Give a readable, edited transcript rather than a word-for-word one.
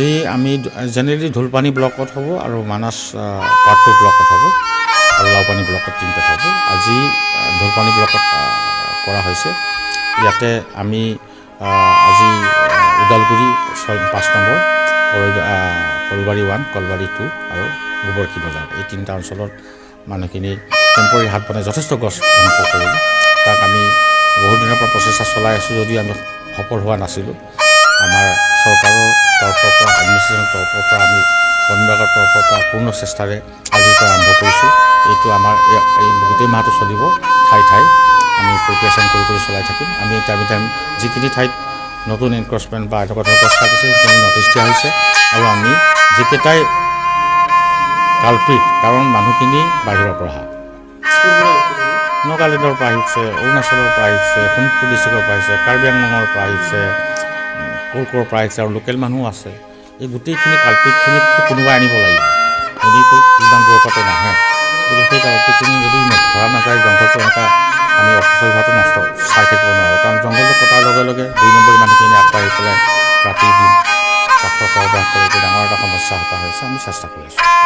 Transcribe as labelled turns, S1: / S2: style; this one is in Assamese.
S1: আজি আমি জেনেৰেলি ঢোলপানী ব্লকত হ'ব আৰু মানাছ পাৰ্ট 2 ব্লকত হ'ব আৰু লাওপানী ব্লকত 3টাত হ'ব। আজি ঢোলপানী ব্লকত কৰা হৈছে। ইয়াতে আমি আজি ওদালগুৰি 5 নম্বৰ, কলবাৰী 1, কলবাৰী 2 আৰু গোবৰখি বজাৰ এই 3টা অঞ্চলত মানুহখিনি টেম্পৰাৰী হাট বনাই যথেষ্ট গছ ধ্বংস কৰিলোঁ। তাক আমি বহুত দিনৰ পৰা প্ৰচেষ্টা চলাই আছোঁ যদিও আমি সফল হোৱা নাছিলোঁ। আমাৰ চৰকাৰৰ তৰফৰ পৰা, এডমিনিষ্ট্ৰেশ্যনৰ তৰফৰ পৰা, আমি বন বিভাগৰ তৰফৰ পৰা পূৰ্ণ চেষ্টাৰে আজিৰ পৰা আৰম্ভ কৰিছোঁ। এইটো আমাৰ এই গোটেই মাহটো চলিব। ঠাই আমি প্ৰিপেৰেশ্যন কৰি চলাই থাকিম। আমি এতিয়া যিখিনি ঠাইত নতুন এনক্ৰচমেণ্ট বা এনেকুৱা ধৰণৰ গছ কাটিছে সেইখিনি নটিচ দিয়া হৈছে আৰু আমি যিকেইটাই কালপ্ৰিট, কাৰণ মানুহখিনি বাহিৰৰ পৰা অহা, নাগালেণ্ডৰ পৰা আহিছে, অৰুণাচলৰ পৰা আহিছে, শোণিতপুৰ ডিষ্ট্ৰিক্টৰ পৰা আহিছে, কাৰ্বি আংলঙৰ পৰা আহিছে, ক'ৰ পৰা আহিছে আৰু লোকেল মানুহো আছে। এই গোটেইখিনি কালপ্ৰিটখিনিক কোনোবাই আনিব লাগিব, যদিতো ইমান দূৰৰ পৰা নাহে। গতিকে সেই কালপ্ৰিটখিনি যদি ধৰা নাযায়, জংঘলটো এনেকুৱা আমি অফিচৰ হোৱাটো নষ্ট চাই থাকিব নোৱাৰোঁ। কাৰণ জংঘলটো কটাৰ লগে লগে 2 নম্বৰী মানুহখিনি আগবাঢ়ি পেলাই ৰাতি দিন কাঠৰ সৰবৰাহ কৰে। এইটো ডাঙৰ এটা সমস্যা এটা হৈছে। আমি চেষ্টা কৰি আছোঁ।